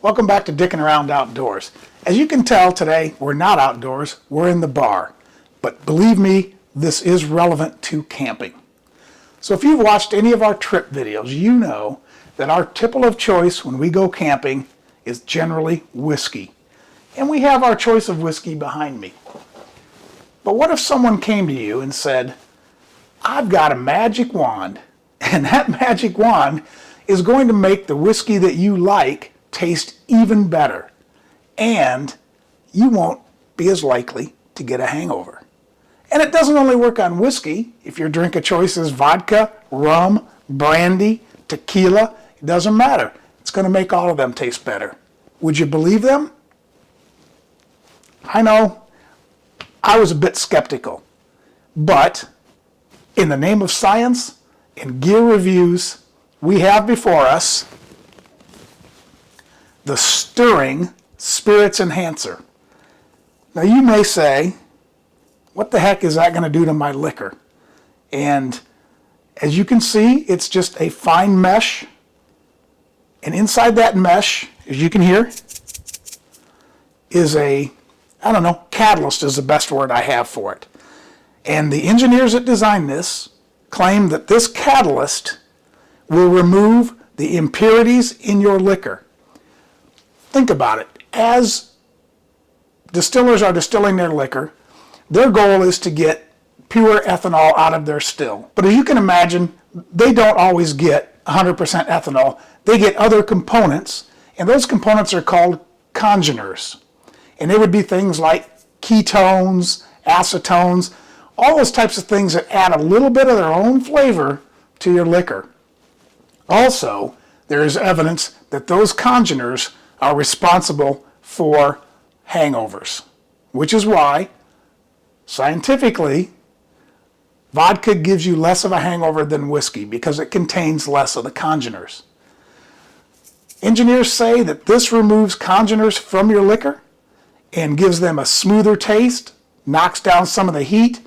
Welcome back to Dickin' Around Outdoors. As you can tell today, we're not outdoors, we're in the bar. But believe me, this is relevant to camping. So if you've watched any of our trip videos, you know that our tipple of choice when we go camping is generally whiskey. And we have our choice of whiskey behind me. But what if someone came to you and said, I've got a magic wand, and that magic wand is going to make the whiskey that you like taste even better, and you won't be as likely to get a hangover. And it doesn't only work on whiskey. If your drink of choice is vodka, rum, brandy, tequila, it doesn't matter. It's going to make all of them taste better. Would you believe them? I know, I was a bit skeptical, but in the name of science and gear reviews, we have before us the Stirring Spirits Enhancer. Now you may say, what the heck is that going to do to my liquor? And as you can see, it's just a fine mesh. And inside that mesh, as you can hear, is a, catalyst is the best word I have for it. And the engineers that designed this claim that this catalyst will remove the impurities in your liquor. Think about it. As distillers are distilling their liquor, their goal is to get pure ethanol out of their still. But as you can imagine, they don't always get 100% ethanol. They get other components, and those components are called congeners. And they would be things like ketones, acetones, all those types of things that add a little bit of their own flavor to your liquor. Also, there is evidence that those congeners are responsible for hangovers, which is why, scientifically, vodka gives you less of a hangover than whiskey because it contains less of the congeners. Engineers say that this removes congeners from your liquor and gives them a smoother taste, knocks down some of the heat,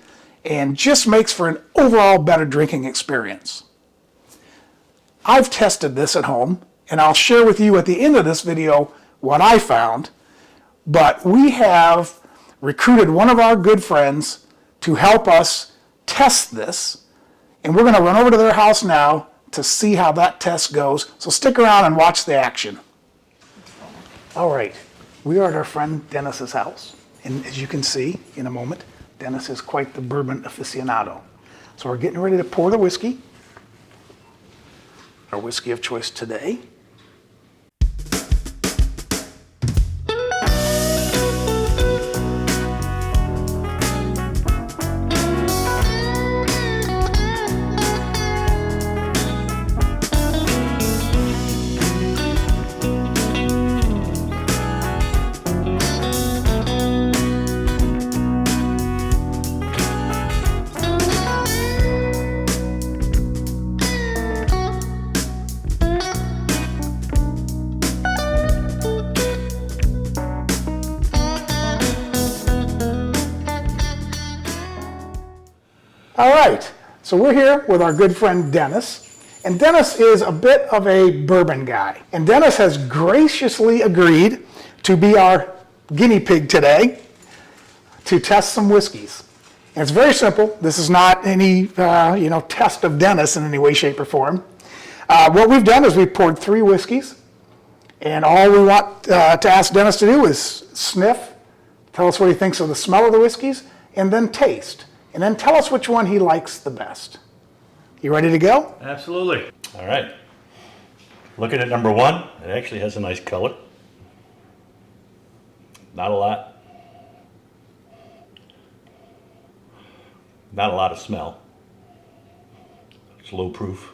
and just makes for an overall better drinking experience. I've tested this at home, and I'll share with you at the end of this video what I found, but we have recruited one of our good friends to help us test this, and we're going to run over to their house now to see how that test goes. So stick around and watch the action. All right, we are at our friend Dennis's house, and as you can see in a moment, Dennis is quite the bourbon aficionado. So we're getting ready to pour the whiskey, our whiskey of choice today. All right, so we're here with our good friend Dennis, and Dennis is a bit of a bourbon guy. And Dennis has graciously agreed to be our guinea pig today to test some whiskeys. And it's very simple. This is not any test of Dennis in any way, shape, or form. What we've done is we've poured 3 whiskeys, and all we want to ask Dennis to do is sniff, tell us what he thinks of the smell of the whiskeys, and then taste. And then tell us which one he likes the best. You ready to go? Absolutely. All right. Looking at number 1, it actually has a nice color. Not a lot. Not a lot of smell. It's low proof.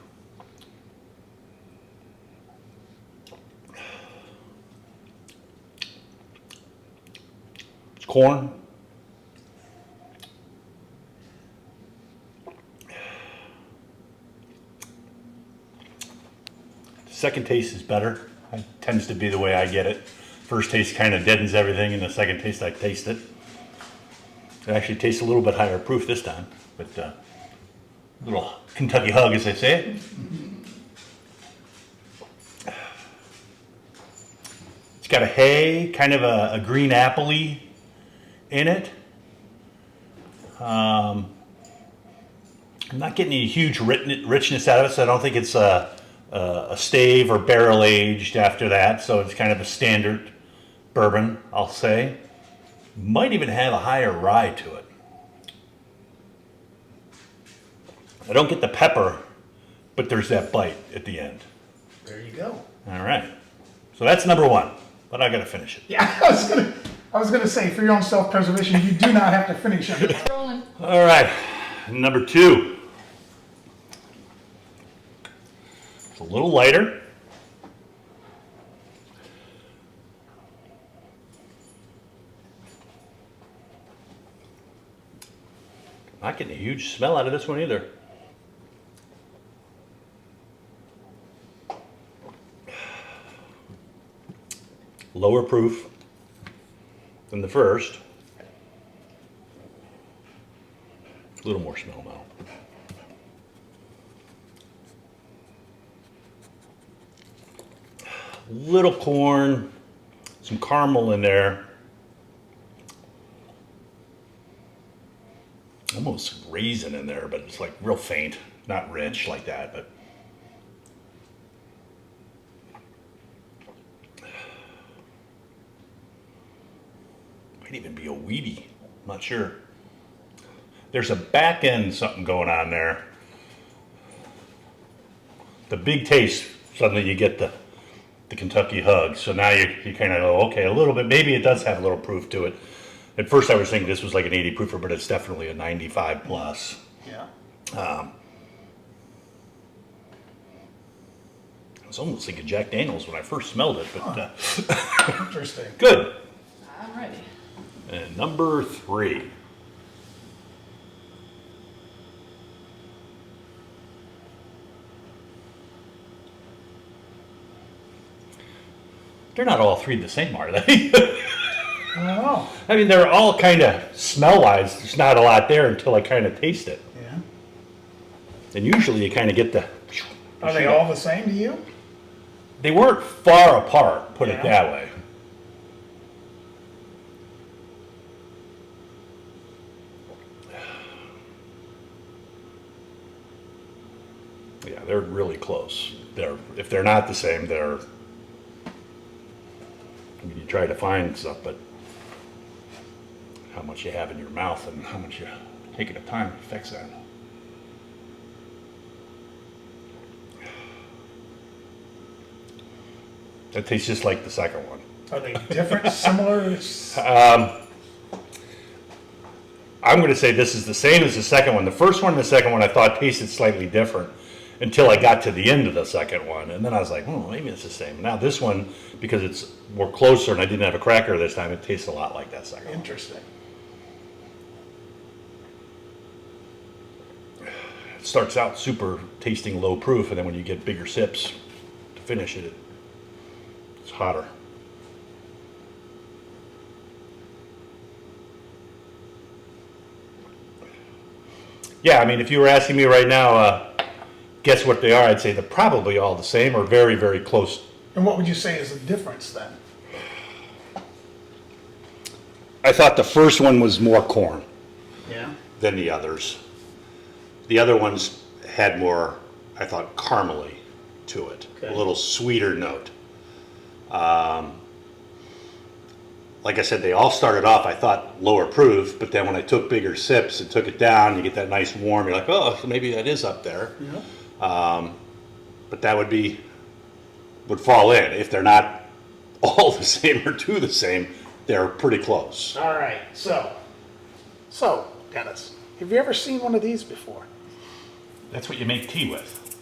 It's corn. Second taste is better. It tends to be the way I get it. First taste kind of deadens everything, and the second taste I taste it. It actually tastes a little bit higher proof this time, but little Kentucky hug, as they say it. got a hay, kind of a green apple-y in it. I'm not getting any huge richness out of it, so I don't think it's a stave or barrel aged after that. So it's kind of a standard bourbon, I'll say. Might even have a higher rye to it. I don't get the pepper, but there's that bite at the end. There you go. All right. So that's number one, but I got to finish it. Yeah, I was gonna say, for your own self-preservation, you do not have to finish it. Rolling. All right. Number two. It's a little lighter. Not getting a huge smell out of this one either. Lower proof than the first. A little more smell now. Little corn, some caramel in there. Almost raisin in there, but it's like real faint, not rich like that, but might even be a wheaty. I'm not sure. There's a back end something going on there. The big taste, suddenly you get the Kentucky hug. So now you kind of go, okay, a little bit, maybe it does have a little proof to it. At first I was thinking this was like an 80 proofer, but it's definitely a 95 plus. Yeah. It was almost like a Jack Daniels when I first smelled it, but Interesting. good. I'm ready. And number three. They're not all three the same, are they? I don't know. I mean, they're all kind of smell-wise. There's not a lot there until I kind of taste it. Yeah. And usually you kind of get the... Are they all the same to you? They weren't far apart, put it Yeah. that way. Yeah, they're really close. If they're not the same, they're... I mean, you try to find stuff, but how much you have in your mouth and how much you're taking the time to fix that. That tastes just like the second one. Are they different, similar? I'm going to say this is the same as the second one. The first one and the second one I thought tasted slightly different until I got to the end of the second one. And then I was like, oh, maybe it's the same. Now this one, because it's more closer and I didn't have a cracker this time, it tastes a lot like that second one. Interesting. It starts out super tasting low proof, and then when you get bigger sips to finish it, it's hotter. Yeah, I mean, if you were asking me right now, guess what they are, I'd say they're probably all the same or very, very close. And what would you say is the difference then? I thought the first one was more corn Yeah. than the others. The other ones had more, I thought, caramely to it, Okay. a little sweeter note. Like I said, they all started off, I thought, lower proof, but then when I took bigger sips and took it down, you get that nice warm, you're like, oh, so maybe that is up there. Yeah. But that would fall in. If they're not all the same or two the same, they're pretty close. All right. So, Dennis, have you ever seen one of these before? That's what you make tea with.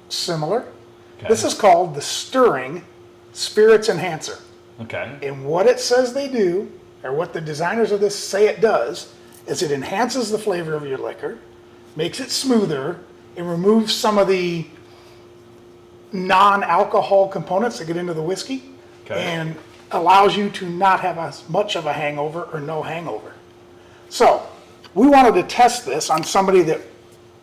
Similar. Okay. This is called the Stirring Spirits Enhancer. Okay. And what it says they do, or what the designers of this say it does, is it enhances the flavor of your liquor, makes it smoother, and removes some of the non-alcohol components that get into the whiskey, Okay. and allows you to not have as much of a hangover or no hangover. So, we wanted to test this on somebody that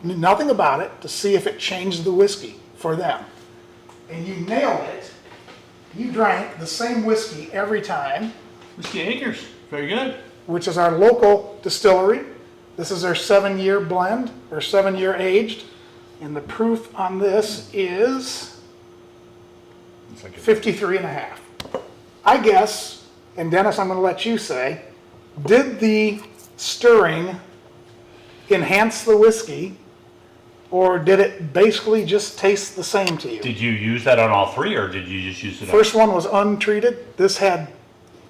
knew nothing about it to see if it changed the whiskey for them. And you nailed it he drank the same whiskey every time, Whiskey Acres, very good. which is our local distillery. This is our 7-year blend, or 7-year aged. And the proof on this is It's like 53 and a half. I guess, and Dennis, I'm going to let you say, did the stirring enhance the whiskey, or did it basically just taste the same to you? Did you use that on all three, or did you just use it on? First one was untreated. This had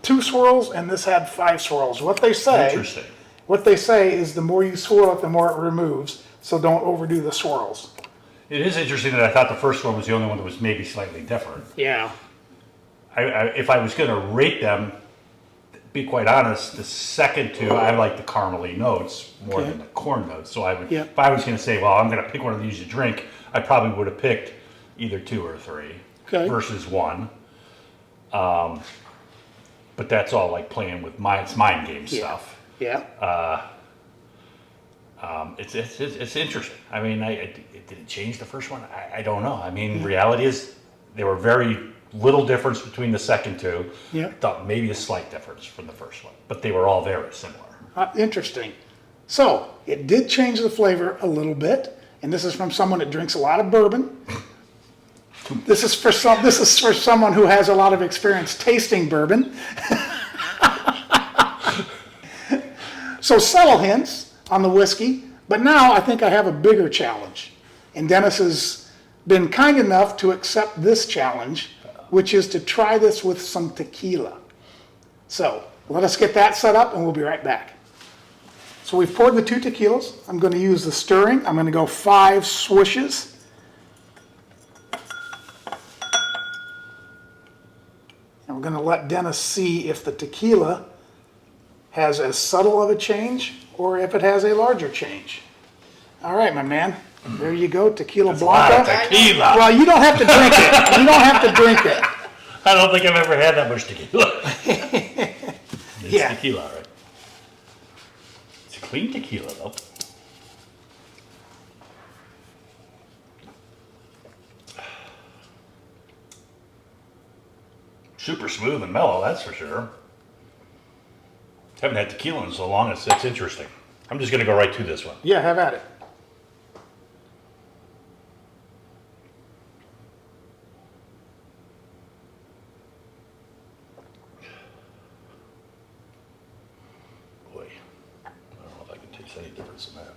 2 swirls, and this had 5 swirls. What they say is the more you swirl it, the more it removes. So don't overdo the swirls. It is interesting that I thought the first one was the only one that was maybe slightly different. Yeah. If I was going to rate them, to be quite honest, the second two, I like the caramely notes more Okay. than the corn notes. So I would, Yeah. if I was going to say, well, I'm going to pick one of these to drink, I probably would have picked either 2 or 3 versus 1. But that's all like playing with it's mind game stuff. Yeah. It's interesting. I mean, did it change the first one? I don't know. I mean, reality is there were very little difference between the second two. Yeah. I thought maybe a slight difference from the first one, but they were all very similar. Interesting. So it did change the flavor a little bit, and this is from someone that drinks a lot of bourbon. This is for someone who has a lot of experience tasting bourbon. So subtle hints on the whiskey, but now I think I have a bigger challenge. And Dennis has been kind enough to accept this challenge, which is to try this with some tequila. So let us get that set up and we'll be right back. So we've poured the 2 tequilas. I'm going to use the stirring. I'm going to go 5 swishes. And we're going to let Dennis see if the tequila has as subtle of a change or if it has a larger change. All right, my man. There you go, tequila blanco. Tequila. Well, you don't have to drink it. You don't have to drink it. I don't think I've ever had that much tequila. It's Yeah. tequila, right? It's a clean tequila, though. Super smooth and mellow, that's for sure. Haven't had tequila in so long, it's interesting. I'm just going to go right to this one. Yeah, have at it. Boy, I don't know if I can taste any difference in that.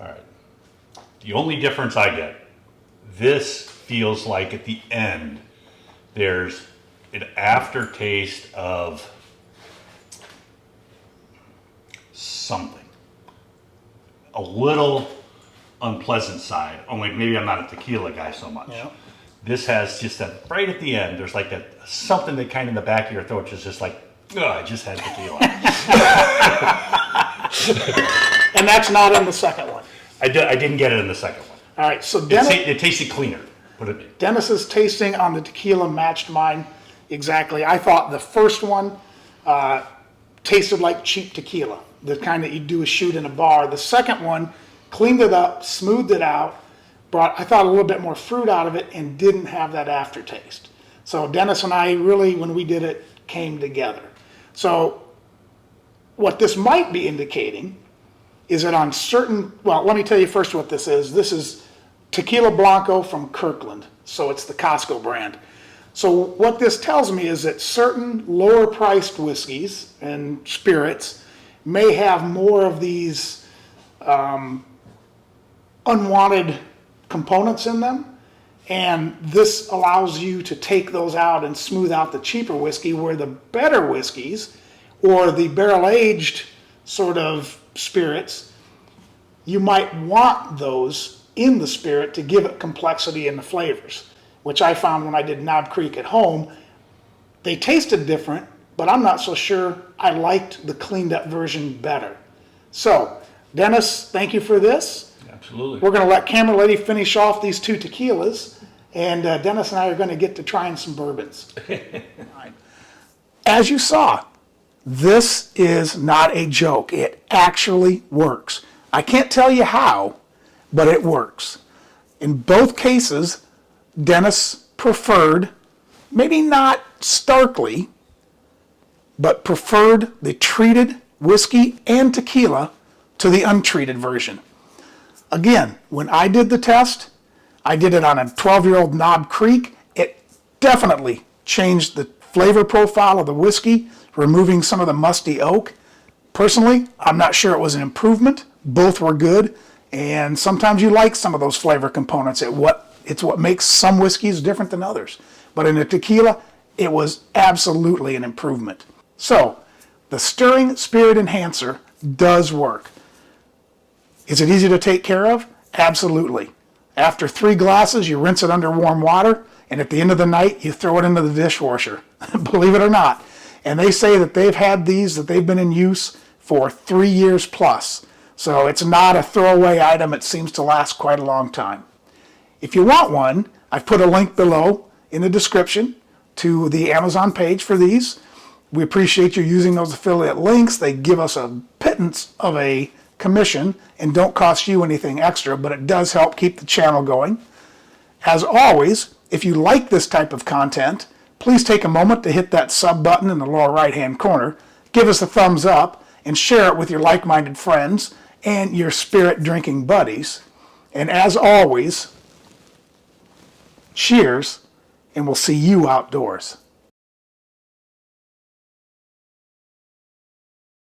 All right. The only difference I get, this feels like at the end, there's an aftertaste of something. A little unpleasant side, only maybe I'm not a tequila guy so much. Yeah. This has just that right at the end, there's like that something that kind of in the back of your throat is just like, oh, I just had tequila. And that's not in the second one. I didn't get it in the second one. All right, so It tasted cleaner. Dennis's tasting on the tequila matched mine exactly. I thought the first one tasted like cheap tequila, the kind that you do a shoot in a bar. The second one cleaned it up, smoothed it out, I thought a little bit more fruit out of it and didn't have that aftertaste. So Dennis and I really, when we did it, came together. So what this might be indicating is that on certain, well, let me tell you first what this is. This is Tequila Blanco from Kirkland, so it's the Costco brand. So what this tells me is that certain lower priced whiskeys and spirits may have more of these unwanted components in them, and this allows you to take those out and smooth out the cheaper whiskey, where the better whiskeys or the barrel-aged sort of spirits, you might want those in the spirit to give it complexity in the flavors, which I found when I did Knob Creek at home. They tasted different, but I'm not so sure I liked the cleaned up version better. So, Dennis, thank you for this. Absolutely. We're going to let Camera Lady finish off these 2 tequilas, and Dennis and I are going to get to trying some bourbons. As you saw, This is not a joke. It actually works. I can't tell you how, but it works. In both cases, dentists preferred, maybe not starkly, but preferred the treated whiskey and tequila to the untreated version. Again, when I did the test, I did it on a 12-year-old Knob Creek. It definitely changed the flavor profile of the whiskey, removing some of the musty oak. Personally, I'm not sure it was an improvement. Both were good, and sometimes you like some of those flavor components. It's what makes some whiskeys different than others. But in a tequila, it was absolutely an improvement. So, the stirring spirit enhancer does work. Is it easy to take care of? Absolutely. After 3 glasses, you rinse it under warm water, and at the end of the night, you throw it into the dishwasher. Believe it or not. And they say that they've had these, that they've been in use for 3 years plus. So it's not a throwaway item. It seems to last quite a long time. If you want one, I've put a link below in the description to the Amazon page for these. We appreciate you using those affiliate links. They give us a pittance of a commission and don't cost you anything extra, but it does help keep the channel going. As always, if you like this type of content, please take a moment to hit that sub button in the lower right-hand corner, give us a thumbs up, and share it with your like-minded friends and your spirit-drinking buddies. And as always, cheers, and we'll see you outdoors.